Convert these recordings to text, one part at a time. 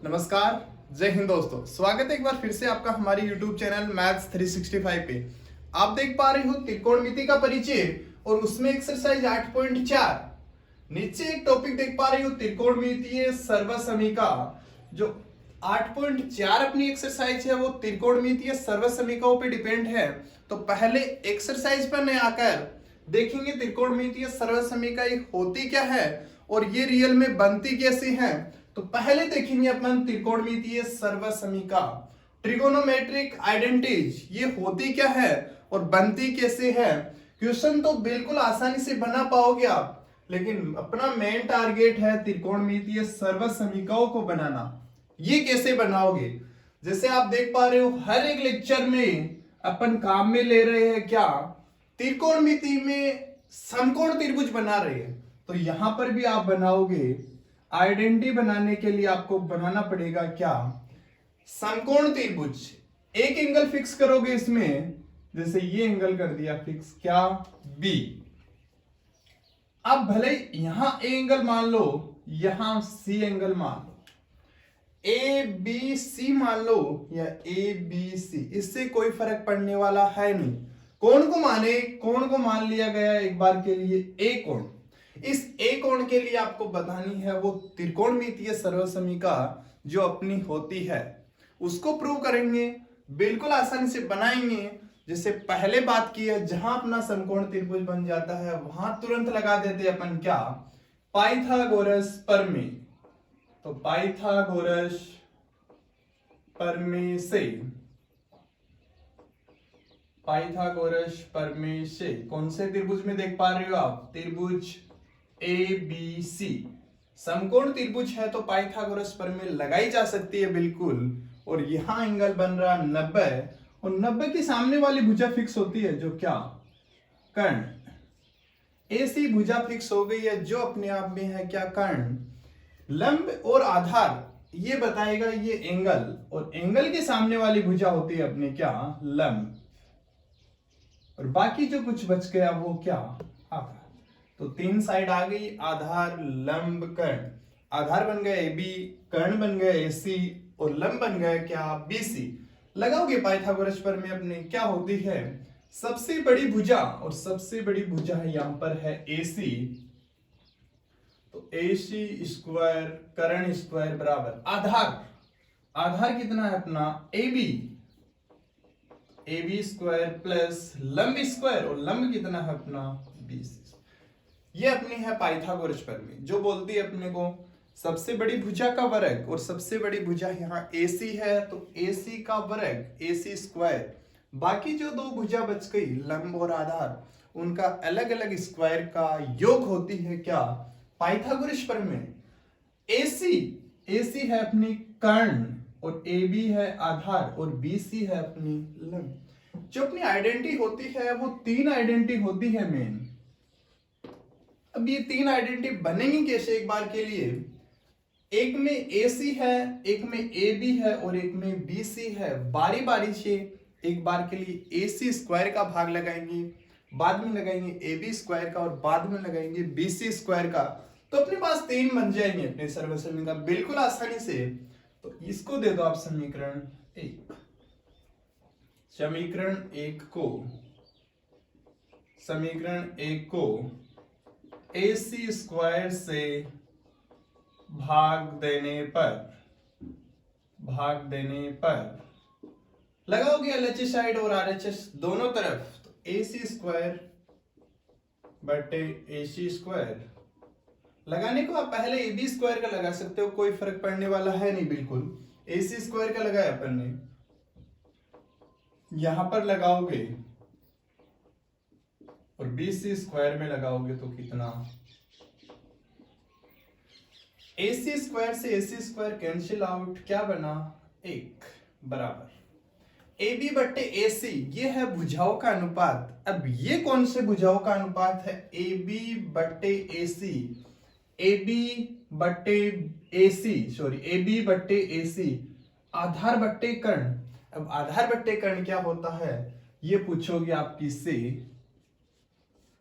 नमस्कार, जय हिंद दोस्तों। स्वागत है एक बार फिर से आपका हमारे YouTube चैनल मैथ्स 365 पे। आप देख पा रहे हो त्रिकोणमिति का परिचय और उसमें एक्सरसाइज 8.4। नीचे एक टॉपिक देख पा रही हो त्रिकोणमितीय सर्वसमीका। जो 8.4 अपनी एक्सरसाइज है वो त्रिकोणमितीय सर्वसमीकाओं पे डिपेंड है। तो पहले एक्सरसाइज पर नए आकर देखेंगे त्रिकोणमितीय सर्वसमीका होती क्या है और ये रियल में बनती कैसी है। तो पहले देखेंगे अपन त्रिकोणमितीय सर्वसमीका, ट्रिगोनोमेट्रिक आइडेंटिटीज ये होती क्या है और बनती कैसे है। क्वेश्चन तो बिल्कुल आसानी से बना पाओगे आप, लेकिन अपना मेन टारगेट है त्रिकोणमितीय सर्वसमीकाओं को बनाना। ये कैसे बनाओगे, जैसे आप देख पा रहे हो हर एक लेक्चर में अपन काम में ले रहे हैं क्या, त्रिकोणमिति में समकोण त्रिभुज बना रहे हैं। तो यहां पर भी आप बनाओगे, आइडेंटिटी बनाने के लिए आपको बनाना पड़ेगा क्या, समकोण त्रिभुज। एक एंगल फिक्स करोगे इसमें, जैसे ये एंगल कर दिया फिक्स क्या, बी। अब भले यहां ए एंगल मान लो, यहां सी एंगल मान लो, ए बी सी मान लो या ए बी सी, इससे कोई फर्क पड़ने वाला है नहीं। कोण को माने, कोण को मान लिया गया एक बार के लिए ए कोण। इस ए कोण के लिए आपको बतानी है वो त्रिकोणमितीय सर्वसमीका जो अपनी होती है, उसको प्रूव करेंगे, बिल्कुल आसानी से बनाएंगे। जैसे पहले बात की है, जहां अपना समकोण त्रिभुज बन जाता है वहां तुरंत लगा देते अपन क्या, पाइथागोरस प्रमेय। तो पाइथागोरस प्रमेय से, पाइथागोरस प्रमेय से कौन से त्रिभुज में देख पा रहे हो आप, त्रिभुज ए बी सी समकोण त्रिभुज है तो पाइथागोरस प्रमेय लगाई जा सकती है बिल्कुल। और यहां एंगल बन रहा 90 और 90 के सामने वाली भुजा फिक्स होती है जो क्या, कर्ण। ऐसी भुजा फिक्स हो गई है जो अपने आप में है क्या, कर्ण। लंब और आधार ये बताएगा ये एंगल, और एंगल के सामने वाली भुजा होती है अपने क्या, लंब। और बाकी जो कुछ बच गया वो क्या, आधार। तो तीन साइड आ गई, आधार लंब कर्ण। आधार बन गया AB, कर्ण बन गया AC और लंब बन गया क्या, BC। लगाओगे पाइथागोरस प्रमेय अपने, क्या होती है, सबसे बड़ी भुजा, और सबसे बड़ी भुजा है यहां पर है AC। तो AC स्क्वायर कर्ण स्क्वायर बराबर आधार, आधार कितना है अपना AB, AB स्क्वायर प्लस लंब स्क्वायर, और लंब कितना है अपना BC। ये अपनी है पाइथागोरस प्रमेय जो बोलती है अपने को सबसे बड़ी भुजा का वर्ग, और सबसे बड़ी भुजा यहाँ AC है तो AC का वर्ग AC स्क्वायर। बाकी जो दो भुजा बच गई लंब और आधार, उनका अलग अलग स्क्वायर का योग होती है क्या, पाइथागोरस प्रमेय। AC है अपनी कर्ण और AB है आधार और BC है अपनी लंब। जो अपनी आइडेंटिटी होती है वो तीन आइडेंटिटी होती है मेन। अब ये तीन आइडेंटिटी बनेंगी कैसे, एक बार के लिए, एक में AC है, एक में AB है और एक में BC है। बारी बारी से एक बार के लिए AC स्क्वायर का भाग लगाएंगे, बाद में लगाएंगे AB स्क्वायर का और बाद में लगाएंगे BC स्क्वायर का। तो अपने पास तीन बन जाएंगे अपने सर्वसमीका बिल्कुल आसानी से। तो इसको दे दो आप समीकरण एक, समीकरण एक को, समीकरण एक को AC स्क्वायर से भाग देने पर लगाओगे LHS साइड और RHS दोनों तरफ। तो AC स्क्वायर बटे AC स्क्वायर लगाने को आप पहले AB स्क्वायर का लगा सकते हो, कोई फर्क पड़ने वाला है नहीं बिल्कुल। AC स्क्वायर का लगाया अपन ने, यहां पर लगाओगे और BC स्क्वायर में लगाओगे तो कितना, AC स्क्वायर से AC स्क्वायर कैंसिल आउट, क्या बना, एक बराबर AB बट्टे AC। ये है भुजाओं का अनुपात। अब ये कौन से भुजाओं का अनुपात है, AB बट्टे AC, AB बट्टे AC, सॉरी AB बट्टे AC, आधार बट्टे कर्ण। अब आधार बट्टे कर्ण क्या होता है ये पूछोगे आप किससे,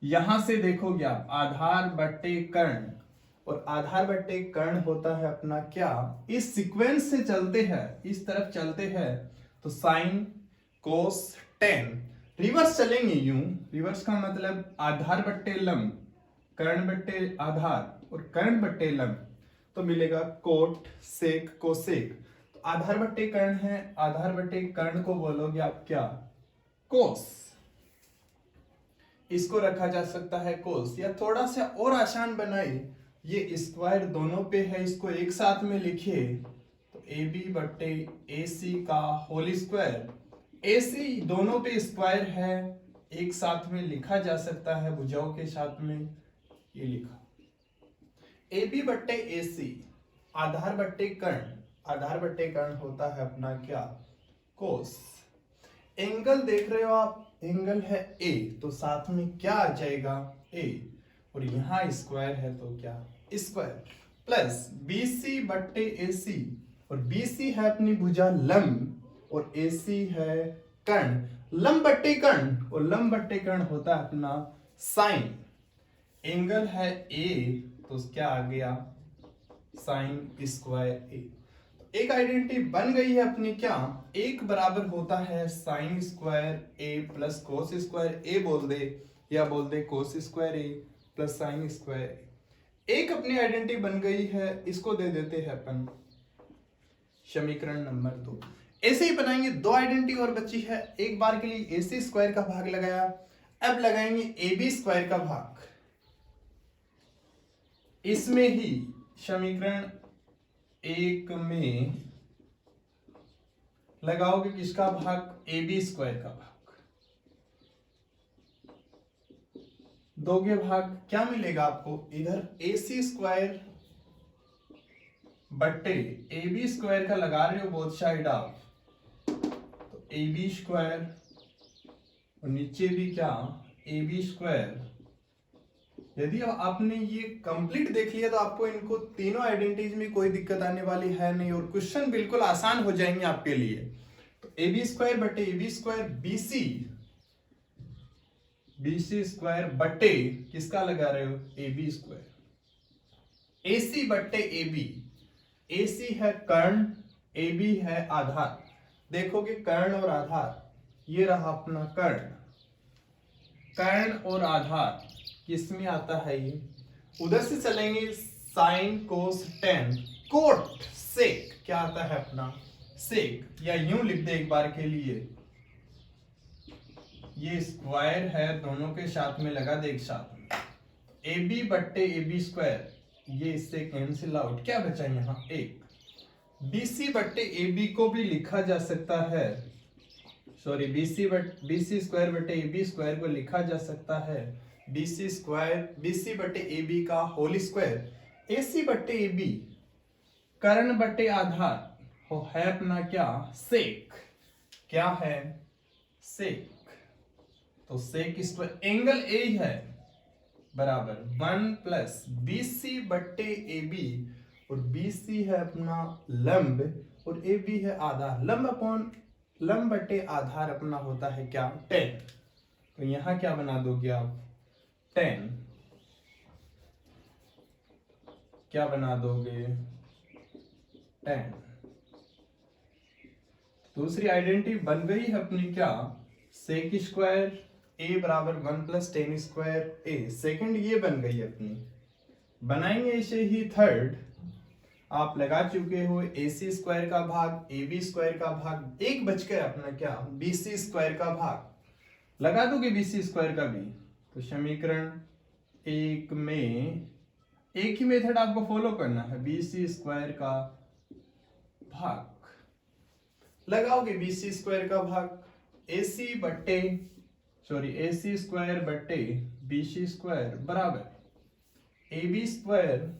यहां से देखोगे आप, आधार बट्टे कर्ण, और आधार बट्टे कर्ण होता है अपना क्या, इस सीक्वेंस से चलते हैं, इस तरफ चलते हैं तो साइन कोस टेन। रिवर्स चलेंगे यूं, रिवर्स का मतलब आधार बट्टे लंब, कर्ण बट्टे आधार और कर्ण बट्टे लंब, तो मिलेगा कोट सेक कोसेक। तो आधार बट्टे कर्ण है, आधार बट्टे कर्ण को बोलोगे आप क्या, कोस। इसको रखा जा सकता है कोस, या थोड़ा सा और आसान बनाए, ये स्क्वायर दोनों पे है, इसको एक साथ में लिखिए तो ए बी बट्टे ए सी का होल स्क्वायर। ए सी दोनों पे स्क्वायर है, एक साथ में लिखा जा सकता है भुजाओं के साथ में, ये लिखा ए बी बट्टे ए सी आधार बट्टे कर्ण, आधार बट्टे कर्ण होता है अपना क्या, कोस। एंगल देख रहे हो आप, एंगल है ए, तो साथ में क्या आ जाएगा ए, और यहां स्क्वायर है तो क्या स्क्वायर, प्लस बी सी बट्टे ए सी, और बी सी है अपनी भुजा लंब और ए सी है कर्ण, लंब बट्टे कर्ण, और लंब बट्टे कर्ण होता है अपना साइन। एंगल है ए तो क्या आ गया साइन स्क्वायर ए। एक आइडेंटिटी बन गई है अपनी क्या, एक बराबर होता है sine square a plus cos square ए बोल दे, या बोल दे cos square a plus sine square ए। एक अपनी आइडेंटिटी बन गई है, इसको दे देते हैं अपन समीकरण नंबर 2। ऐसे ही बनाएंगे, दो आइडेंटिटी और बची है, एक बार के लिए ए सी स्क्वायर का भाग लगाया, अब लगाएंगे ए बी स्क्वायर का भाग। इसमें ही समीकरण 1 में लगाओगे किसका भाग, ए बी स्क्वायर का भाग, दोगे भाग, क्या मिलेगा आपको, इधर ए सी स्क्वायर बट्टे ए बी स्क्वायर का लगा रहे हो बोथ साइड आप, तो ए बी स्क्वायर, और नीचे भी क्या ए बी स्क्वायर। यदि आपने ये कंप्लीट देख लिया तो आपको इनको तीनों आइडेंटिटीज में कोई दिक्कत आने वाली है नहीं, और क्वेश्चन बिल्कुल आसान हो जाएंगे आपके लिए। तो ए बी स्क्वायर बटे A B square, B C square बटे किसका लगा रहे हो, ए बी स्क्वायर, ए सी बटे ए बी, ए सी है कर्ण, ए बी है आधार। देखोगे कर्ण और आधार, ये रहा अपना कर्ण, कर्ण और आधार किसमें आता है ये, उधर से चलेंगे sine cos tan, cot sec क्या आता है अपना सेक, या यूं लिख दे एक बार के लिए, ये स्क्वायर है दोनों के साथ में लगा दे एक साथ में, ए बी बट्टे ए बी स्क्वायर, ये इससे कैंसिल आउट, क्या बचा यहाँ एक, बी सी बट्टे ए बी को भी लिखा जा सकता है, सॉरी बी सी स्क्वायर बटे ए बी स्क्वायर को लिखा जा सकता है B C square, B C बटे ए बी का होल स्क्वायर, ए सी बटे ए बी कर्ण बटे आधार हो है अपना क्या सेक, क्या है सेक, तो सेक स्क्वायर एंगल ए है बराबर 1 प्लस बी सी बटे ए बी, और बी सी है अपना लंब और ए बी है आधार, लंब अपॉन लंब बटे आधार अपना होता है क्या 10, तो यहां क्या बना दोगे आप 10, क्या बना दोगे 10। दूसरी आइडेंटिटी बन गई है अपनी क्या सेक स्क्वायर ए बराबर 1 प्लस 10 स्क्वायर ए, सेकंड ये बन गई अपनी। बनाएंगे इसे ही थर्ड, आप लगा चुके हो ए सी स्क्वायर का भाग, ए बी स्क्वायर का भाग, एक बच गया अपना क्या बी सी स्क्वायर का भाग, लगा दोगे बी सी स्क्वायर का भी, तो समीकरण 1 में एक ही मेथड आपको फॉलो करना है, बी सी स्क्वायर का भाग, लगाओगे बी सी स्क्वायर का भाग, ए सी बट्टे सॉरी ए सी स्क्वायर बट्टे बी सी स्क्वायर बराबर ए बी स्क्वायर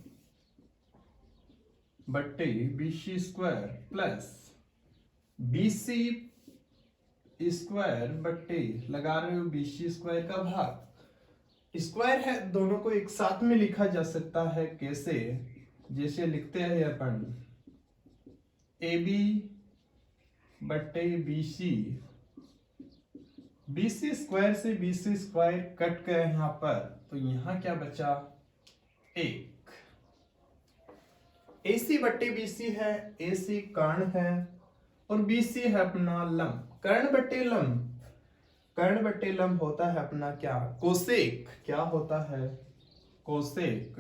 बट्टे B C square plus B C square बट्टे लगा रहे हो बी सी स्क्वायर का भाग। स्क्वायर है दोनों को एक साथ में लिखा जा सकता है, कैसे, जैसे लिखते हैं अपन ए बी बट्टे बी सी स्क्वायर से बी सी स्क्वायर कट गए यहां पर, तो यहां क्या बचा एक, AC बट्टे BC है, AC कर्ण है और BC है अपना लंब। कर्ण बट्टे लंब, कर्ण बट्टे लंब होता है अपना क्या, कोसेक। क्या होता है, कोसेक।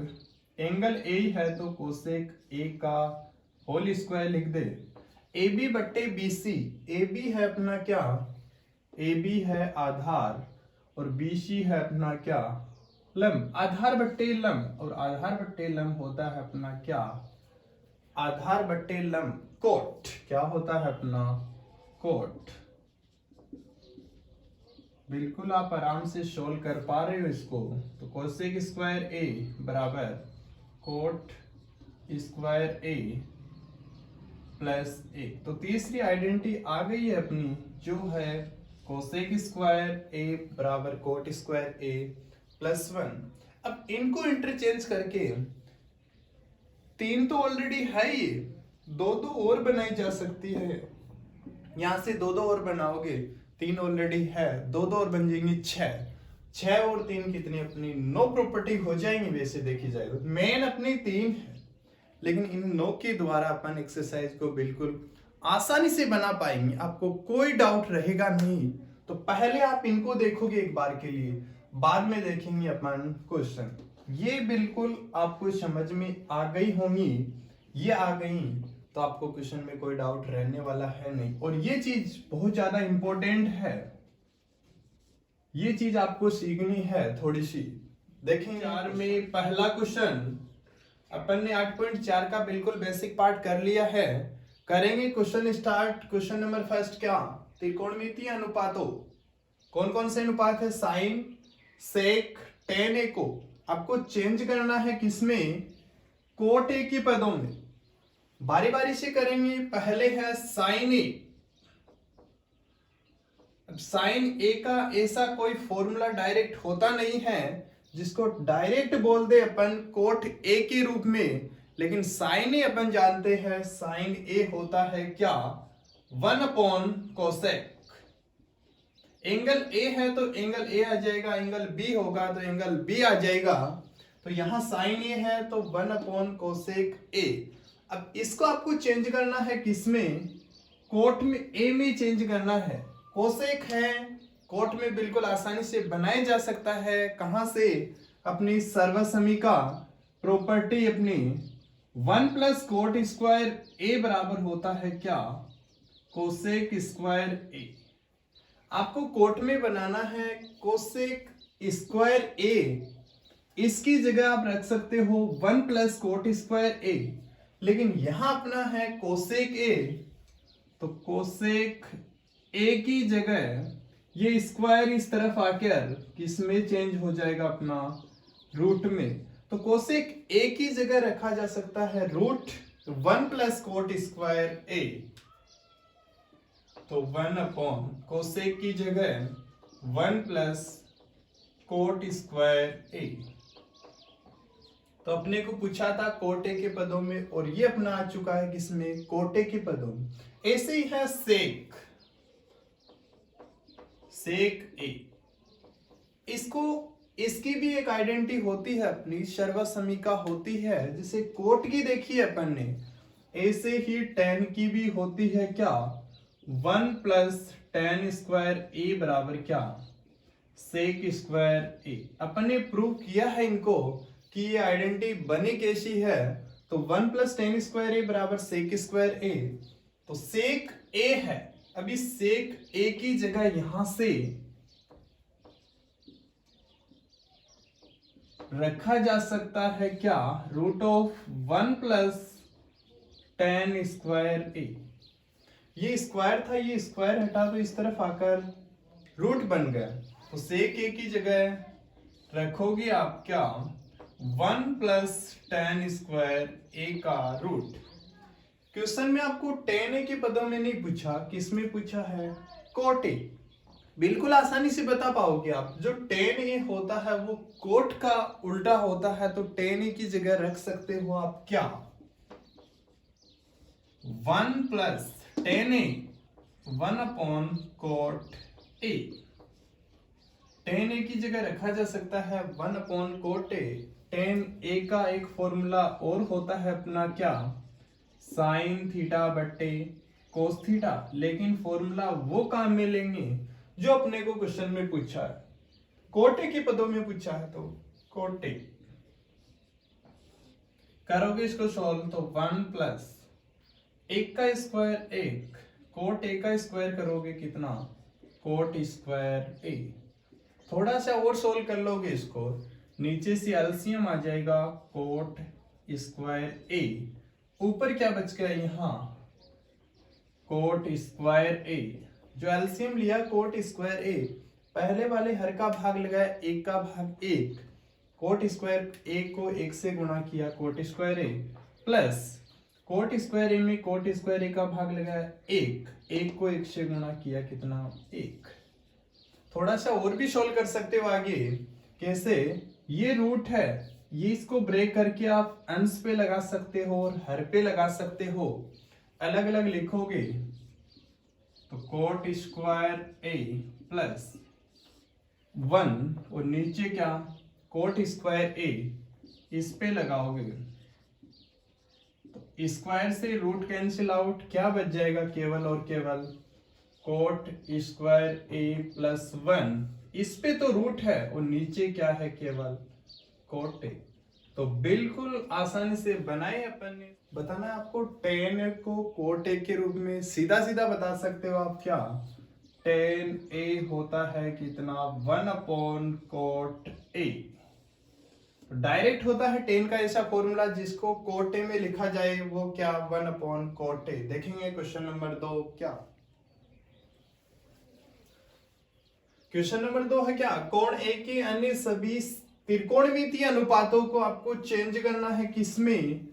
एंगल ए है तो कोसेक ए का होल स्क्वायर लिख दे। AB बट्टे BC, AB है अपना क्या, AB है आधार और BC है अपना क्या, लंब। आधार बट्टे लंब, और आधार बट्टे लंब होता है अपना क्या, आधार बट्टे लंब कोट। क्या होता है अपना, कोट। बिल्कुल आप आराम से सोल्व कर पा रहे हो इसको। तो कोसेक स्क्वायर ए बराबर कोट स्क्वायर ए प्लस ए। तो तीसरी आइडेंटिटी आ गई है अपनी, जो है कोसेक स्क्वायर ए बराबर कोट स्क्वायर ए प्लस 1। अब इनको इंटरचेंज करके, तीन तो ऑलरेडी है ही, दो दो और बनाई जा सकती है। यहां से दो दो और बनाओगे, तीन ऑलरेडी है, दो दो और बन जाएंगी छह। छह और तीन कितनी अपनी 9 प्रॉपर्टी हो जाएंगी वैसे देखी जाए तो। मेन अपनी 3 है, लेकिन इन 9 के द्वारा अपन एक्सरसाइज को बिल्कुल आसानी से बना पाएंगे, आपको कोई डाउट रहेगा नहीं। तो पहले आप इनको देखोगे एक बार के लिए, बाद में देखेंगे अपन क्वेश्चन। ये बिल्कुल आपको समझ में आ गई होंगी, ये आ गई तो आपको क्वेश्चन में कोई डाउट रहने वाला है नहीं। और ये चीज बहुत ज्यादा इंपॉर्टेंट है, ये चीज आपको सीखनी है थोड़ी सी। देखें 4 में पहला क्वेश्चन अपन ने 8.4 का बिल्कुल बेसिक पार्ट कर लिया है। करेंगे question start. Question number first क्या, त्रिकोणमितीय अनुपातों। कौन कौन से अनुपात है, साइन, सेक, टेन ए को आपको चेंज करना है किसमें, कोट ए के पदों में। बारी बारी से करेंगे। पहले है साइन ए। अब साइन ए का ऐसा कोई फॉर्मूला डायरेक्ट होता नहीं है जिसको डायरेक्ट बोल दे अपन कोट ए के रूप में, लेकिन साइन ए अपन जानते हैं, साइन ए होता है क्या, 1/कोसेक। एंगल ए है तो एंगल ए आ जाएगा, एंगल बी होगा तो एंगल बी आ जाएगा। तो यहां साइन ए है तो 1/कोसेक ए। अब इसको आपको चेंज करना है किसमें, कोट में, ए में चेंज करना है। कोसेक है, कोट में बिल्कुल आसानी से बनाया जा सकता है। कहां से, अपनी सर्वसमीका प्रॉपर्टी अपनी 1 + कोट स्क्वायर ए बराबर होता है क्या, कोसेक स्क्वायर ए। आपको कोट में बनाना है कोसेक स्क्वायर ए, इसकी जगह आप रख सकते हो 1 + कोट स्क्वायर ए, लेकिन यहां अपना है कोसेक ए, तो कोसेक ए की जगह ये स्क्वायर इस तरफ आकर किसमें चेंज हो जाएगा अपना, रूट में। तो कोसेक ए की जगह रखा जा सकता है रूट 1 + कोट स्क्वायर ए। तो 1/कोसेक की जगह 1 + कोट स्क्वायर ए। तो अपने को पूछा था कोट ए के पदों में, और ये अपना आ चुका है किसमें, कोट ए के पदों में। ऐसे ही है सेक, सेक ए। इसको, इसकी भी एक आइडेंटिटी होती है अपनी, सर्वसमीका होती है। जैसे कोट की देखी है अपन ने, ऐसे ही टेन की भी होती है क्या, 1 + टेन स्क्वायर ए बराबर क्या, सेक स्क्वायर ए। अपन ने प्रूव किया है इनको कि ये आइडेंटिटी बनी कैसी है। तो 1 + टेन स्क्वायर ए बराबर सेक स्क्वायर ए। तो सेक ए है, अभी सेक ए की जगह यहां से रखा जा सकता है क्या, √1 + टेन स्क्वायर ए। ये स्क्वायर था, ये स्क्वायर हटा तो इस तरफ आकर रूट बन गया। तो सेक ए की जगह रखोगे आप क्या, 1 + टेन स्क्वायर ए का रूट। क्वेश्चन में आपको टेन ए के पदों में नहीं पूछा, किसमें पूछा है, कोट ए। बिल्कुल आसानी से बता पाओगे आप। जो टेन ए होता है वो कोट का उल्टा होता है, तो टेन ए की जगह रख सकते हो आप क्या, 1 + टेन ए 1/कोट ए। टेन ए की जगह रखा जा सकता है 1/कोट ए। टेन ए का एक फॉर्मूला और होता है अपना क्या, साइन थीटा बट्टे कोस थीटा, लेकिन फॉर्मूला वो काम में लेंगे जो अपने को क्वेश्चन में पूछा है, कोटे के पदों में पूछा है तो कोटे। करोगे इसको सॉल्व तो 1 प्लस एक का स्क्वायर एक, कोट ए का स्क्वायर करोगे कितना, कोट स्क्वायर ए। थोड़ा सा और सोल्व कर लोगे इसको, नीचे से एलसीएम आ जाएगा कोट स्क्वायर ए, ऊपर क्या बच गया यहाँ कोट स्क्वायर ए। जो एलसीएम लिया कोट स्क्वायर ए, पहले वाले हर का भाग लगाया एक का भाग एक, कोट स्क्वायर ए को एक से गुणा किया coat square a, plus cot square ए में कोट स्क्वायर ए का भाग लगाया एक, एक को एक से गुणा किया कितना, एक। थोड़ा सा और भी सोल्व कर सकते हो आगे, कैसे, ये रूट है, ये इसको ब्रेक करके आप अंश पे लगा सकते हो और हर पे लगा सकते हो, अलग अलग लिखोगे तो कोट स्क्वायर ए प्लस 1 और नीचे क्या कोट स्क्वायर ए, इस पे लगाओगे तो स्क्वायर से रूट कैंसिल आउट, क्या बच जाएगा केवल और केवल कोट स्क्वायर ए प्लस 1, इस पे तो रूट है और नीचे क्या है केवल कोट ए। तो बिल्कुल आसानी से बनाए अपन ने। बताना है आपको टेन को कोट ए के रूप में सीधा सीधा बता सकते हो आप, क्या टेन ए होता है कितना 1 अपॉन कोट ए। डायरेक्ट होता है टेन का ऐसा फॉर्मूला जिसको कोट ए में लिखा जाए, वो क्या 1 अपॉन कोट ए। देखेंगे क्वेश्चन नंबर 2 क्या, क्वेश्चन नंबर 2 है क्या, कोण ए के अन्य सभी त्रिकोणमितीय अनुपातों को आपको चेंज करना है, किसमें,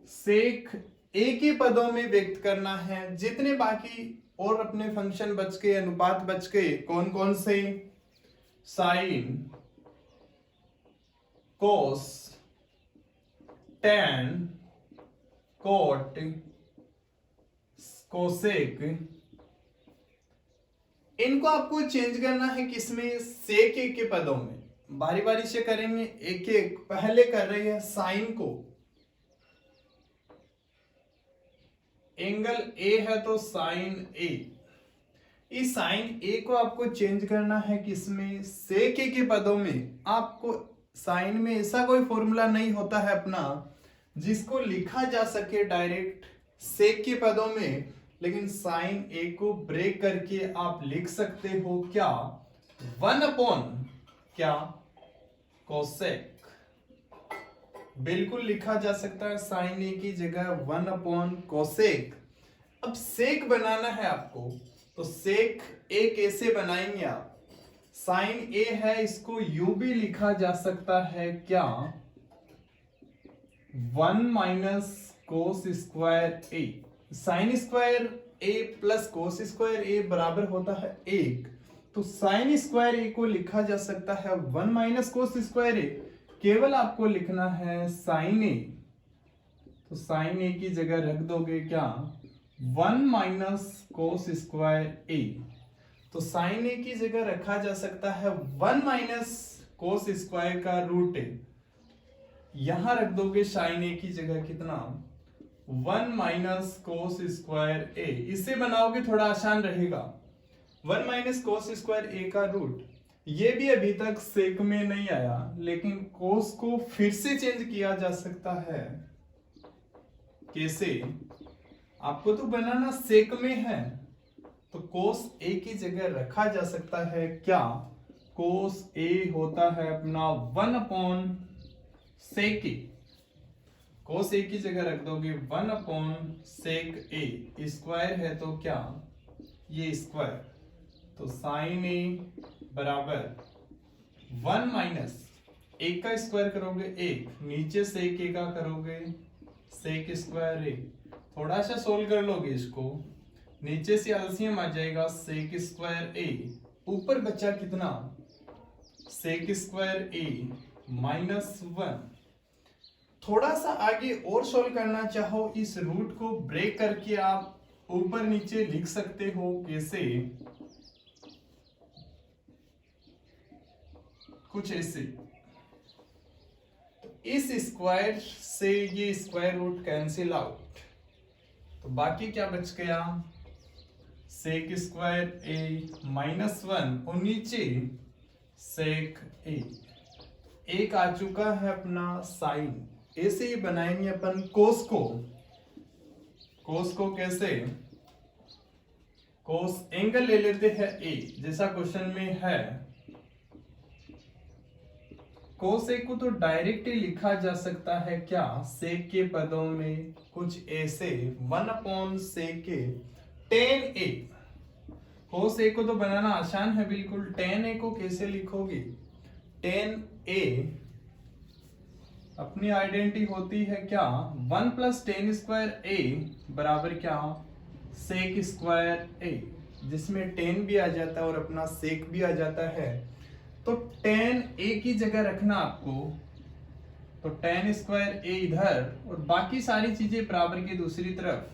सेक ए के पदों में व्यक्त करना है। जितने बाकी और अपने फंक्शन बच गए, अनुपात बच गए, कौन कौन से, साइन, कोस, टैन, कोट, कोसेक, इनको आपको चेंज करना है किसमें, सेक ए के पदों में। बारी बारी से करेंगे एक एक, पहले कर रहे हैं साइन को, एंगल ए है तो साइन ए, इस साइन ए को आपको चेंज करना है किसमें, सेक ए के पदों में। आपको साइन में ऐसा कोई फॉर्मूला नहीं होता है अपना जिसको लिखा जा सके डायरेक्ट सेक के पदों में, लेकिन साइन ए को ब्रेक करके आप लिख सकते हो क्या 1 अपॉन क्या कोसेक, बिल्कुल लिखा जा सकता है साइन ए की जगह 1 अपॉन कोसेक। अब सेक बनाना है आपको, तो सेक ए कैसे बनाएंगे आप, साइन ए है इसको यू भी लिखा जा सकता है क्या 1 minus cos square A, sine square a plus cos square ए बराबर होता है 1, तो साइन स्क्वायर ए को लिखा जा सकता है 1 माइनस कोस स्क्वायर ए, केवल आपको लिखना है साइन ए, तो साइन ए की जगह रख दोगे क्या 1 माइनस कोस स्क्वायर ए, तो साइन ए की जगह रखा जा सकता है 1 माइनस कोस स्क्वायर का रूट ए, यहां रख दोगे साइन ए की जगह कितना 1 माइनस कोस स्क्वायर ए, इससे बनाओगे थोड़ा आसान रहेगा, 1 माइनस कोस स्क्वायर ए का रूट। ये भी अभी तक सेक में नहीं आया, लेकिन कोस को फिर से चेंज किया जा सकता है, कैसे, आपको तो बनाना सेक में है, तो कोस ए की जगह रखा जा सकता है क्या, कोस ए होता है अपना 1 अपॉन सेक ए, कोस ए की जगह रख दोगे 1 अपॉन सेक ए, स्क्वायर है तो क्या ये स्क्वायर, तो साइन ए बराबर 1 माइनस एक का स्क्वायर करोगे 1, नीचे सेक ए का करोगे सेक स्क्वायर ए, थोड़ा सा सोल्व कर लोगे इसको, नीचे से एलसीएम आ जाएगा सेक स्क्वायर ए, ऊपर बचा कितना सेक स्क्वायर ए माइनस 1। थोड़ा सा आगे और सोल्व करना चाहो, इस रूट को ब्रेक करके आप ऊपर नीचे लिख सकते हो, कैसे, कुछ ऐसे, इस स्क्वायर से ये स्क्वायर रूट कैंसिल आउट, तो बाकी क्या बच गया, सेक स्क्वायर ए -1 और नीचे सेक ए। एक आ चुका है अपना साइन। ऐसे ही बनाएंगे अपन कोस को। कोस को कैसे, कोस एंगल ले लेते हैं ए, जैसा क्वेश्चन में है। कोस ए को तो डायरेक्ट ही लिखा जा सकता है क्या, सेक के पदों में कुछ ऐसे 1/sec tan a। कोस ए को तो बनाना आसान है बिल्कुल। tan a को कैसे लिखोगे, tan a अपनी आइडेंटिटी होती है क्या, 1 + tan स्क्वायर a बराबर क्या, सेक स्क्वायर a, जिसमें tan भी आ जाता है और अपना सेक भी आ जाता है। तो tan a की जगह रखना आपको, तो tan स्क्वायर a इधर और बाकी सारी चीजें बराबर की दूसरी तरफ।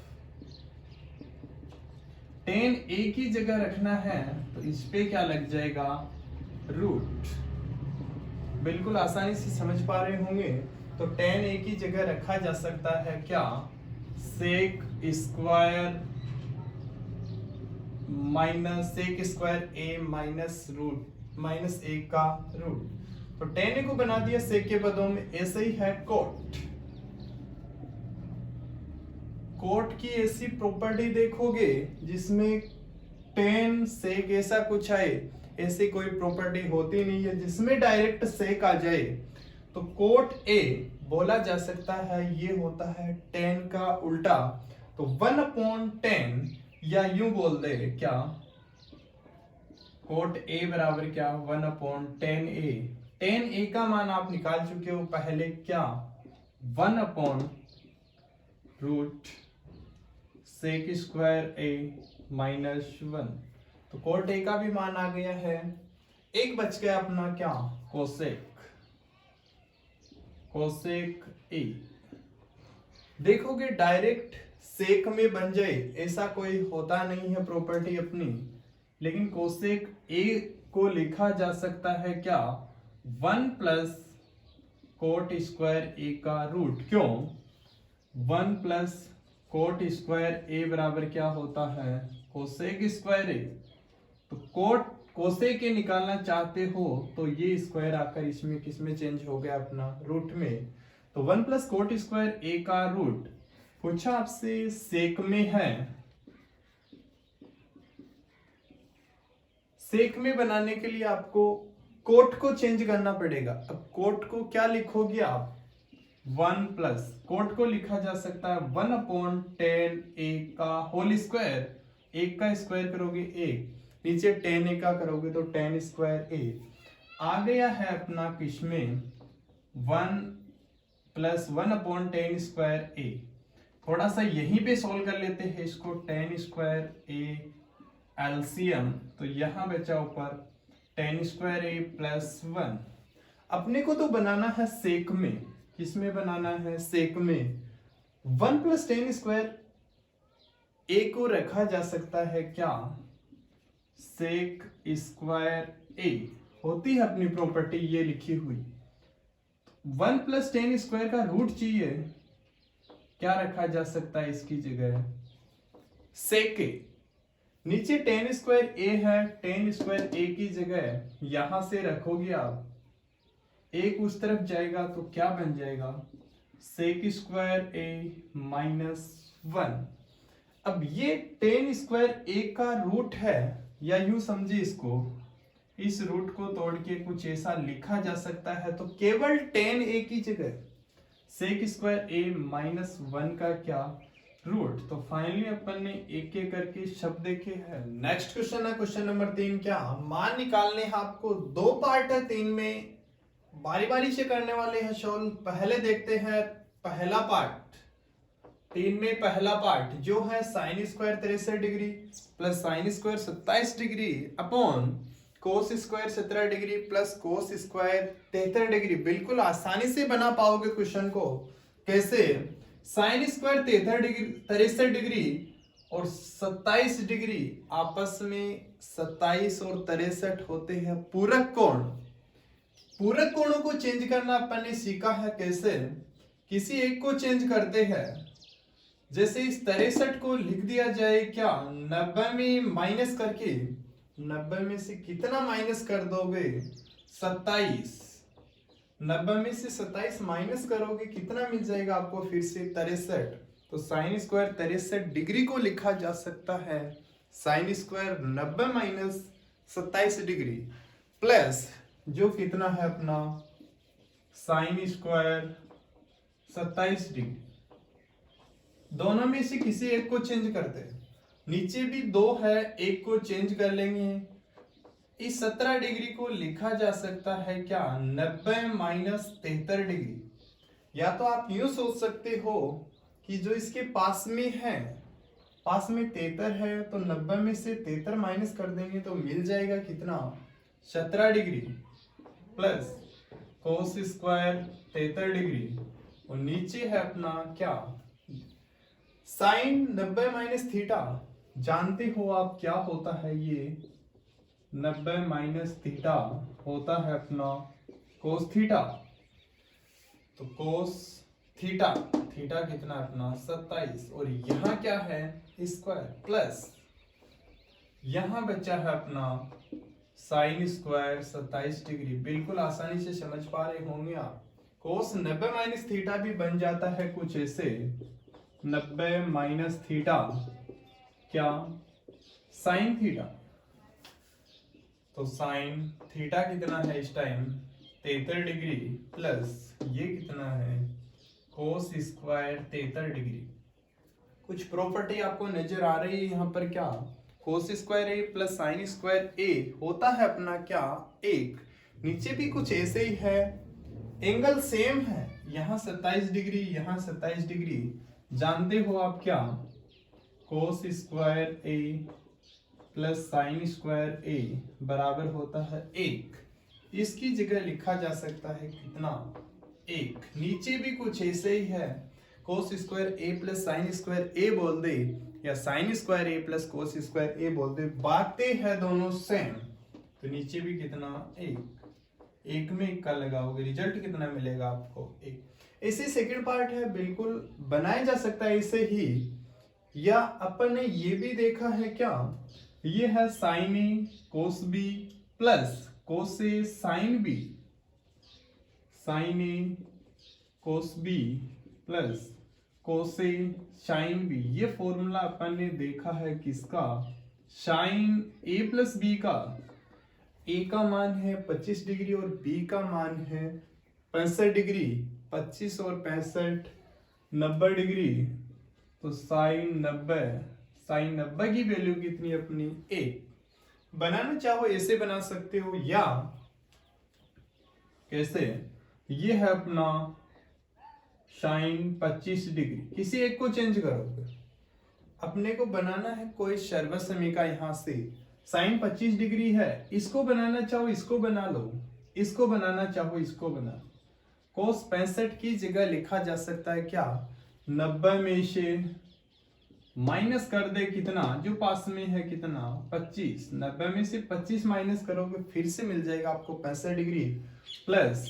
tan a की जगह रखना है तो इस पे क्या लग जाएगा, रूट। बिल्कुल आसानी से समझ पा रहे होंगे। तो tan a की जगह रखा जा सकता है क्या, sec square sec square a minus a का रूट। तो tan a को बना दिया सेक के पदों में। ऐसे ही है कोट। कोट की ऐसी प्रॉपर्टी देखोगे जिसमें tan सेक ऐसा कुछ आए, ऐसी कोई प्रॉपर्टी होती नहीं है जिसमें डायरेक्ट सेक आ जाए। तो कोट ए बोला जा सकता है ये होता है tan का उल्टा। तो 1/tan, या यूं बोल दे क्या, कोट ए बराबर क्या, 1/tan a। tan a का मान आप निकाल चुके हो पहले क्या, 1/√sec स्क्वायर a -1। तो कोट a का भी मान आ गया है। एक बच गया अपना क्या, कोसेक a। देखोगे डायरेक्ट सेक में बन जाए ऐसा कोई होता नहीं है प्रॉपर्टी अपनी, लेकिन कोसेक a को लिखा जा सकता है क्या, 1 + कोट स्क्वायर a का रूट। क्यों, 1 + कोट स्क्वायर a बराबर क्या होता है, कोसेक स्क्वायर a। तो कोसेक a निकालना चाहते हो तो ये स्क्वायर आकर इसमें किसमें चेंज हो गया, अपना रूट में। तो 1 + कोट स्क्वायर a का रूट पूछा आपसे सेक में है। सेक में बनाने के लिए आपको कोट को चेंज करना पड़ेगा। अब कोट को क्या लिखोगे आप, 1 + कोट को लिखा जा सकता है 1/tan a का होल स्क्वायर। एक का स्क्वायर करोगे एक, नीचे tan a का करोगे तो tan स्क्वायर a। आ गया है अपना किसमें, 1 + 1/tan स्क्वायर a। थोड़ा सा यहीं पे सोल्व कर लेते हैं इसको, tan स्क्वायर a एलसीएम, तो यहां बचा ऊपर tan स्क्वायर a + 1। अपने को तो बनाना है सेक में। किसमें बनाना है, सेक में। 1 + tan स्क्वायर a को रखा जा सकता है क्या, सेक स्क्वायर a। होती है अपनी प्रॉपर्टी ये लिखी हुई। 1 + tan स्क्वायर का रूट चाहिए, क्या रखा जा सकता है इसकी जगह, सेक a। नीचे tan स्क्वायर a है, tan स्क्वायर a की जगह यहां से रखोगे आप, एक उस तरफ जाएगा तो क्या बन जाएगा, सेक स्क्वायर a -1। अब ये tan स्क्वायर a का रूट है, या यूं समझे इसको, इस रूट को तोड़ के कुछ ऐसा लिखा जा सकता है। तो केवल tan a की जगह सेक स्क्वायर a -1 का क्या, रूट। तो फाइनली अपन ने एक एक करके शब्द देखे हैं। नेक्स्ट क्वेश्चन है क्वेश्चन नंबर 3। क्या मान निकालने हैं आपको, दो पार्ट है 3 में, बारी बारी से करने वाले हैं सॉल्व। पहले देखते हैं पहला पार्ट। 3 में पहला पार्ट जो है sin square 63 degree plus sin square 27 degree upon cos square 17 degree plus cos square 73 degree. बिल्कुल आसानी से बना पाओगे क्वेश्चन को। कैसे, साइन स्क्वायर 63 डिग्री और 27 डिग्री आपस में 27 और 63 होते हैं पूरक कोण। पूरक कोणों को चेंज करना अपन ने सीखा है कैसे। किसी एक को चेंज करते हैं, जैसे इस 63 को लिख दिया जाए क्या 90 में माइनस करके, 90 में से कितना माइनस कर दोगे 27, 90 में से 27 माइनस करोगे कितना मिल जाएगा आपको फिर से 63। तो साइन स्क्वायर 63 डिग्री को लिखा जा सकता है sine square 90 minus 27 degree plus जो कितना है अपना साइन स्क्वायर 27 डिग्री। दोनों में से किसी एक को चेंज करते हैं, नीचे भी 2 है, एक को चेंज कर लेंगे। इस 17 डिग्री को लिखा जा सकता है क्या 90 माइनस 73 डिग्री। या तो आप यूं सोच सकते हो कि जो इसके पास में है, पास में 73 है, तो 90 में से 73 माइनस कर देंगे तो मिल जाएगा कितना 17 degree plus cos square 73 degree. और नीचे है अपना क्या साइन 90 माइनस थीटा। जानते हो आप क्या होता है ये 90 माइनस थीटा होता है अपना कोस थीटा। तो कोस थीटा, थीटा कितना अपना 27 और यहाँ क्या है स्क्वायर प्लस यहाँ बचा है अपना साइन स्क्वायर 27 डिग्री। बिल्कुल आसानी से समझ पा रहे होंगे आप। कोस 90 माइनस थीटा भी बन जाता है कुछ ऐसे 90 माइनस थीटा क्या साइन थीटा। तो साइन थीटा कितना है इस टाइम 73 डिग्री प्लस ये कितना है कोस स्क्वायर 73 डिग्री। कुछ प्रॉपर्टी आपको नजर आ रही है यहाँ पर क्या cos square a plus sine square ए होता है अपना क्या 1। नीचे भी कुछ ऐसे ही है, एंगल सेम है, यहाँ 27 डिग्री यहाँ 27 डिग्री। जानते हो आप क्या cos square a plus sine square ए बराबर होता है 1। इसकी जगह लिखा जा सकता है कितना 1। नीचे भी कुछ ऐसे ही है, cos square a plus sine square ए बोल दे या sine square a plus cos square ए बोल दे, बातें हैं दोनों सेम। तो नीचे भी कितना 1 में 1 का लगाओगे रिजल्ट कितना मिलेगा आपको 1। ऐसे सेकंड पार्ट है बिल्कुल बनाया जा सकता है ऐसे ही। या अपन ने ये भी देखा है क्या ये है साइन ए कोस बी प्लस कोस ए साइन बी, साइन ए कोस बी प्लस कोस ए साइन बी। ये फॉर्मूला अपन ने देखा है किसका साइन ए प्लस बी का। ए का मान है 25 डिग्री और बी का मान है 65 डिग्री। 25 और 65 90 डिग्री। तो साइन 90 की वैल्यू कितनी अपनी 1। बनाना चाहो ऐसे बना सकते हो या कैसे, ये है अपना साइन 25 डिग्री। किसी एक को चेंज करोगे, अपने को बनाना है कोई सर्वसमीका। यहां से साइन 25 डिग्री है, इसको बनाना चाहो इसको बना लो, इसको बनाना चाहो इसको बना। कोस 65 की जगह लिखा जा सकता है क्या 90 में से माइनस कर दे कितना जो पास में है कितना 25। 90 में से 25 माइनस करोगे फिर से मिल जाएगा आपको 65 डिग्री प्लस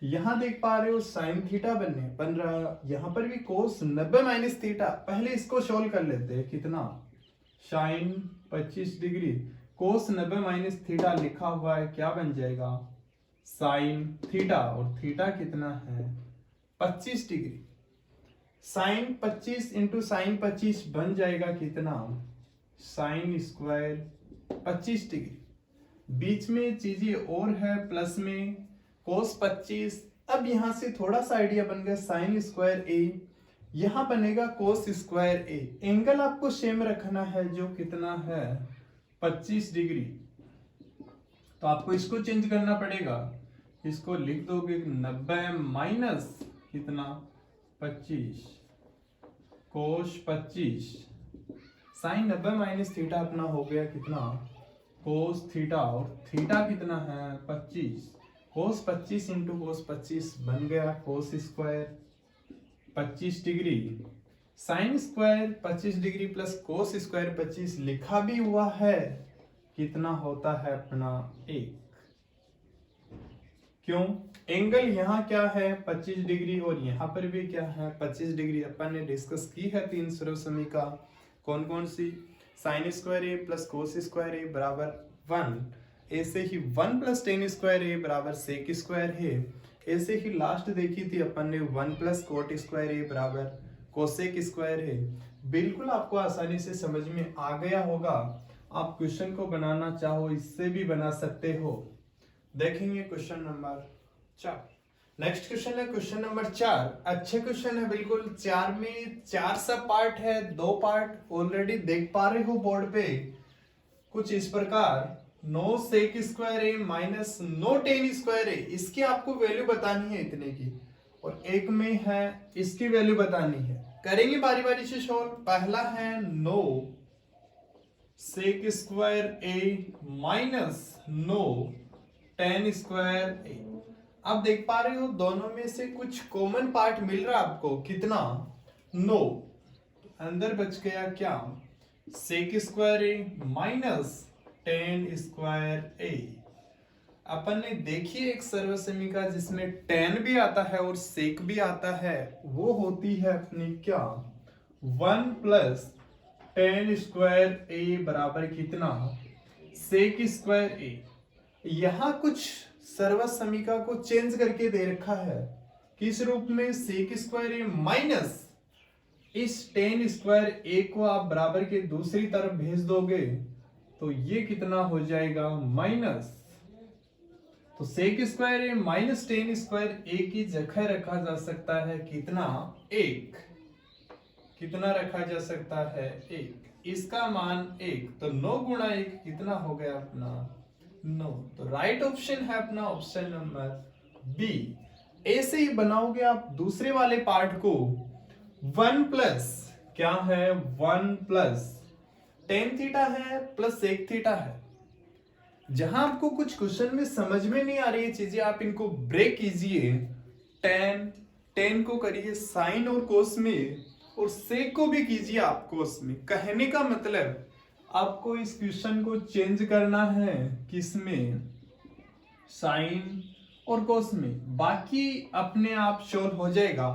यहां देख पा रहे हो साइन थीटा बन रहा। यहां पर भी कोस 90 माइनस थीटा। पहले इसको सोल्व कर लेते हैं कितना sine 25 degree cos 90 minus theta लिखा हुआ है क्या बन जाएगा साइन थीटा। और थीटा कितना है 25 डिग्री। साइन 25 इंटू साइन 25 बन जाएगा कितना साइन स्क्वायर 25 डिग्री। बीच में चीजें और है प्लस में कोस 25। अब यहां से थोड़ा सा आइडिया बन गया साइन स्क्वायर ए, यहां बनेगा कोस स्क्वायर ए। एंगल आपको सेम रखना है जो कितना है 25 डिग्री। तो आपको इसको चेंज करना पड़ेगा, इसको लिख दोगे 90 माइनस कितना 25 कोस 25 साइन 90 माइनस थीटा अपना हो गया कितना कोस थीटा। और थीटा कितना है 25। कोस 25 इंटू कोस 25 बन गया cos square 25 degree. Sine square 25 degree plus cos square 25 लिखा भी हुआ है कितना होता है अपना 1। क्यों? एंगल यहाँ क्या है 25 डिग्री और यहाँ पर भी क्या है 25 डिग्री। अपन ने डिस्कस की है तीन सर्व समीका, कौन कौन सी? Sine square a plus cos square ए बराबर 1, ऐसे ही 1 प्लस टेन स्क्वायर ए बराबर सेक स्क्वायर है। ऐसे ही लास्ट देखी थी अपन ने 1 प्लस कोट स्क्वायर ए बराबर कोसेक स्क्वायर है। बिल्कुल आपको आसानी से समझ में आ गया होगा। आप क्वेश्चन को बनाना चाहो इससे भी बना सकते हो। देखेंगे क्वेश्चन नंबर 4। नेक्स्ट क्वेश्चन है क्वेश्चन नंबर 4। अच्छे क्वेश्चन है बिल्कुल। 4 में 4 सब पार्ट है, 2 पार्ट ऑलरेडी देख पा रहे हो बोर्ड पे कुछ इस प्रकार। नो सेक स्क्वायर ए माइनस नो टेन स्क्वायर ए, इसकी आपको वैल्यू बतानी है इतने की, और एक में है इसकी वैल्यू बतानी है। करेंगे बारी बारी से सॉल्व। पहला है नो सेक स्क्वायर ए माइनस नो टेन स्क्वायर ए। आप देख पा रहे हो दोनों में से कुछ कॉमन पार्ट मिल रहा है आपको। कितना? नो। अंदर बच गया क्या? सेक स्क्वायर ए माइनस टेन स्क्वायर ए। अपन ने देखी एक सर्वसमीका जिसमें टेन भी आता है और सेक भी आता है, वो होती है अपनी क्या? 1 प्लस टेन स्क्वायर ए बराबर कितना? सेक स्क्वायर ए। यहां कुछ सर्वसमीका को चेंज करके दे रखा है। किस रूप में? सेक स्क्वायर ए माइनस इस टेन स्क्वायर ए को आप बराबर के दूसरी तरफ भेज दोगे तो ये कितना हो जाएगा? माइनस। तो सेक स्क्वायर ए माइनस टेन स्क्वायर ए की जगह रखा जा सकता है कितना? 1। कितना रखा जा सकता है? 1। इसका मान 1, तो 9 गुणा 1 कितना हो गया अपना? 9। तो राइट ऑप्शन है अपना ऑप्शन नंबर बी। ऐसे ही बनाओगे आप दूसरे वाले पार्ट को। 1 प्लस क्या है? 1 प्लस टेन थीटा है प्लस सेक थीटा है। जहां आपको कुछ क्वेश्चन में समझ में नहीं आ रही है चीजें, आप इनको ब्रेक कीजिए। टेन को करिए साइन और कोस में, और सेक को भी कीजिए आप कोस में। कहने का मतलब आपको इस क्वेश्चन को चेंज करना है किसमें? साइन और कोस में। बाकी अपने आप सोल्व हो जाएगा।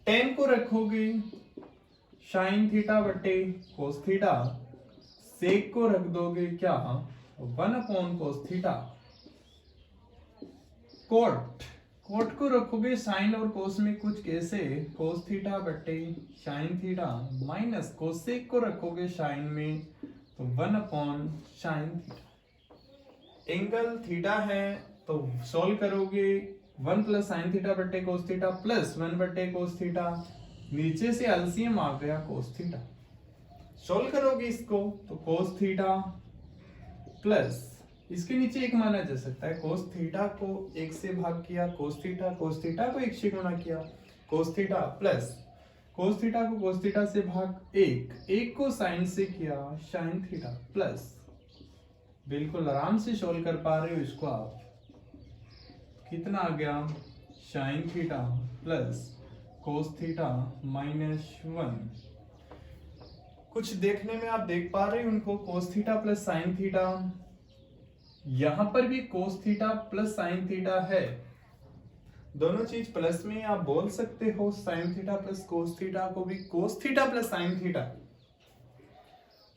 टेन को रखोगे साइन थीटा बटे कोस थीटा, सेक को रख दोगे क्या? 1 अपॉन कोस थीटा। कोट को रखोगे साइन और कोस में कुछ कैसे? कोस थीटा बटे साइन थीटा, माइनस कोसेक को रखोगे साइन में तो 1 upon sine theta. Angle theta है तो सॉल्व करोगे 1 प्लस साइन थीटा बटे कोस थीटा प्लस 1 बटे कोस थीटा। नीचे से एलसीएम आ गया कोस थीटा। सॉल्व करोगे इसको तो कोस थीटा प्लस इसके नीचे एक माना जा सकता है। कोस थीटा को 1 से भाग किया, कोस थीटा को 1 से गुणा किया, कोस थीटा प्लस कोस थीटा को कोस थीटा से भाग 1 को साइन से किया, साइन थीटा प्लस। बिल्कुल आराम से सॉल्व कर पा रहे हो इसको आप। कितना आ गया? Sine theta plus cos theta minus 1। कुछ देखने में आप देख पा रहे हो उनको, कोस थीटा प्लस साइन थीटा। यहां पर भी कोस थीटा प्लस साइन थीटा है, दोनों चीज प्लस में आप बोल सकते हो। Sine theta plus cos theta को भी कोस थीटा प्लस साइन थीटा।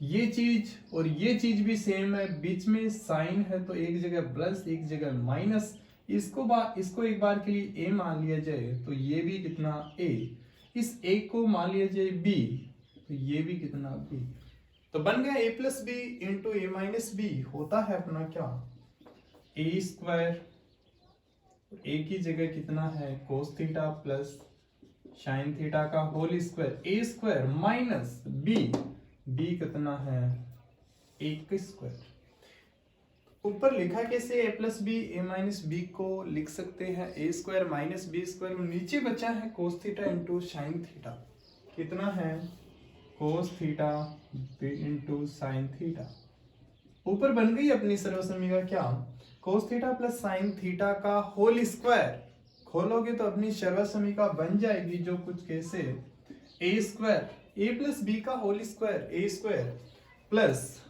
ये चीज और ये चीज भी सेम है। बीच में साइन है तो एक जगह प्लस एक जगह माइनस। इसको एक बार के लिए a मान लिया जाए तो ये भी कितना? a। इस a को मान लिया जाए b तो ये भी कितना? b। तो बन गया a plus B into A minus B. होता है अपना क्या? ए स्क्वायर। ए की जगह कितना है? Cos theta plus sine theta का होल स्क्वायर, ए स्क्वायर माइनस बी। बी कितना है? 1 स्क्वायर। ऊपर लिखा कैसे? a plus B A minus B को लिख सकते हैं a square minus B square. नीचे बचा है cos theta into sine theta. कितना है? Cos theta into sine theta. ऊपर बन गई अपनी सर्वसमीका क्या? Cos theta plus sine theta का होल स्क्वायर। खोलोगे तो अपनी सर्वसमीका बन जाएगी जो कुछ कैसे? A square a plus b का whole square, A square plus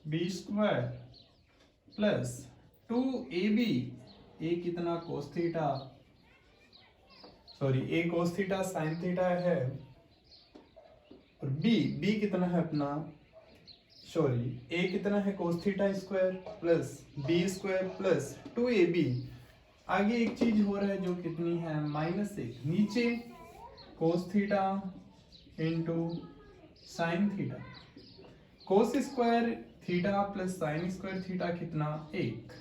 B square plus 2ab a कितना cos theta, sorry a cos theta sine theta है, और बी कितना है अपना, सॉरी ए कितना है cos theta square plus B square plus 2ab। आगे एक चीज हो रहा है जो कितनी है -1, नीचे कोस theta into sine theta, cos square theta plus sine square theta कितना 1,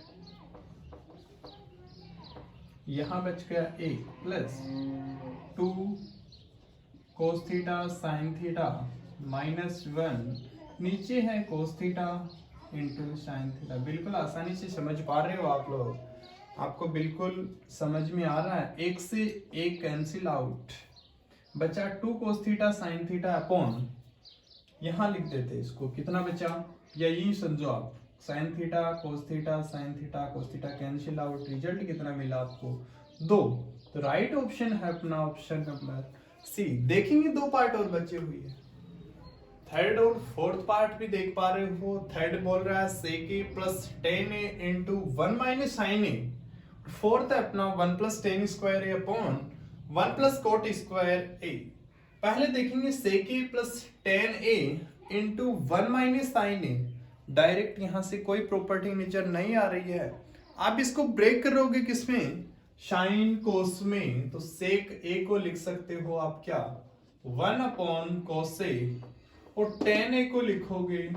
यहां बच गया 1 प्लस 2 कोस थीटा साइन थीटा -1, नीचे है cos theta into sine theta. बिल्कुल आसानी से समझ पा रहे हो आप लोग, आपको बिल्कुल समझ में आ रहा है। एक से एक कैंसिल आउट, बचा 2 कोस थीटा साइन थीटा अपॉन, यहां लिख देते इसको, कितना बचा, या यही समझो आप, sine theta cos theta sine theta cos theta cancel out, result कितना मिला आपको 2। तो राइट ऑप्शन है अपना ऑप्शन नंबर सी। देखेंगे 2 पार्ट और बचे हुए हैं, थर्ड और फोर्थ पार्ट भी देख पा रहे हो। थर्ड बोल रहा है sec a plus 10a into 1 minus sine A, fourth है अपना 1 plus ten square A upon 1 plus cot square A. पहले देखेंगे sec a plus 10a into 1 minus sine A, direct यहां से कोई प्रॉपर्टी नजर नहीं आ रही है, आप इसको ब्रेक करोगे किसमें, साइन कोस में, तो sec a को लिख सकते हो आप क्या 1 अपॉन कोस ए, और tan a को लिखोगे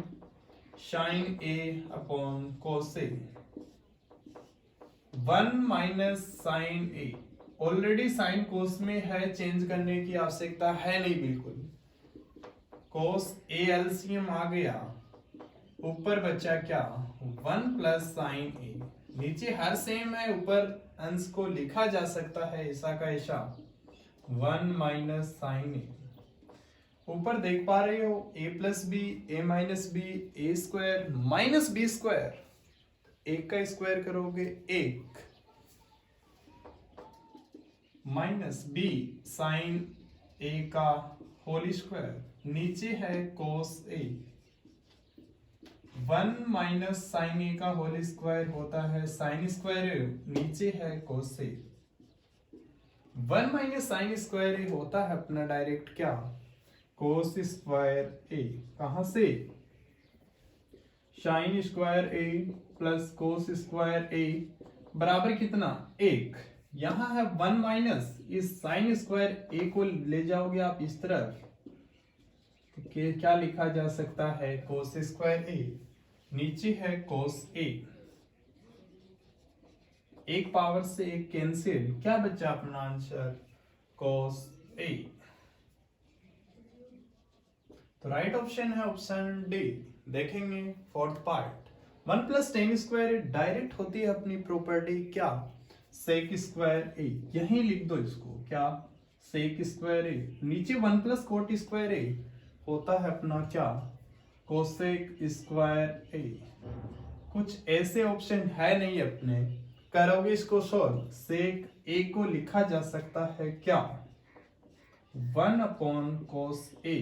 sin a upon cos a, 1 minus sin a। Already sin cos में है, चेंज करने की आवश्यकता है नहीं बिल्कुल, cos a एलसीएम आ गया, ऊपर बचा क्या 1 प्लस sin a, नीचे हर सेम है, ऊपर अंश को लिखा जा सकता है ऐसा का ऐसा 1 माइनस sin a। ऊपर देख पा रहे हो a plus B A minus B A square minus B square, एक का स्क्वायर करोगे 1 माइनस बी साइन a का होल स्क्वायर, नीचे है cos a, 1 minus sine a का होल स्क्वायर होता है साइन स्क्वायर, नीचे है cos a, 1 minus sine square a होता है अपना डायरेक्ट क्या कोस स्क्वायर ए, कहां से sine square a plus cos square ए बराबर कितना 1, यहां है 1 माइनस, इस साइन स्क्वायर ए को ले जाओगे आप इस तरफ, तो क्या लिखा जा सकता है कोस स्क्वायर ए, नीचे है कोस ए, एक पावर से एक कैंसिल, क्या बचा अपना आंसर कोस ए। तो राइट ऑप्शन है ऑप्शन डी। देखेंगे fourth part, 1 plus ten square direct होती है अपनी प्रॉपर्टी क्या सेक स्क्वायर ए, यहीं लिख दो इसको क्या सेक स्क्वायर ए, नीचे 1 प्लस कोट स्क्वायर ए होता है अपना क्या कोसेक स्क्वायर ए। कुछ ऐसे ऑप्शन है नहीं अपने, करोगे इसको सॉल्व, सेक ए को लिखा जा सकता है क्या 1 अपॉन कोस ए,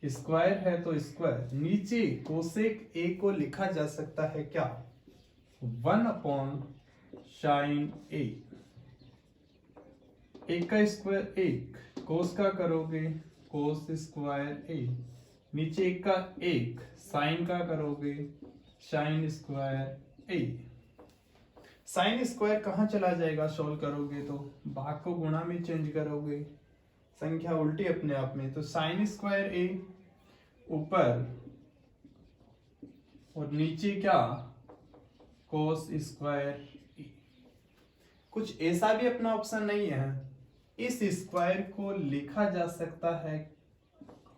स्क्वायर है तो स्क्वायर, नीचे कोसेक ए को लिखा जा सकता है क्या 1 अपॉन साइन ए, एक का स्क्वायर 1, कोस का करोगे कोस स्क्वायर ए, नीचे एक का 1, साइन का करोगे साइन स्क्वायर ए। साइन स्क्वायर कहां चला जाएगा सॉल्व करोगे तो, भाग को गुणा में चेंज करोगे, संख्या उल्टी अपने आप में, तो साइन स्क्वायर ए ऊपर और नीचे क्या कोस स्क्वायर ए। कुछ ऐसा भी अपना ऑप्शन नहीं है, इस स्क्वायर को लिखा जा सकता है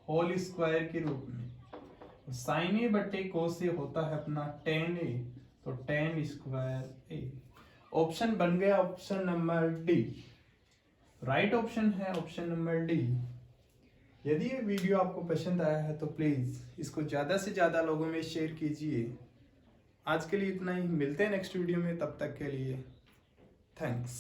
होल स्क्वायर के रूप में, साइन ए बटे कोस ए होता है अपना टेन ए, तो टेन स्क्वायर ए। ऑप्शन बन गया option number D, right option है ऑप्शन नंबर डी। यदि ये वीडियो आपको पसंद आया है तो प्लीज इसको ज्यादा से ज्यादा लोगों में शेयर कीजिए। आज के लिए इतना ही, मिलते हैं नेक्स्ट वीडियो में, तब तक के लिए थैंक्स।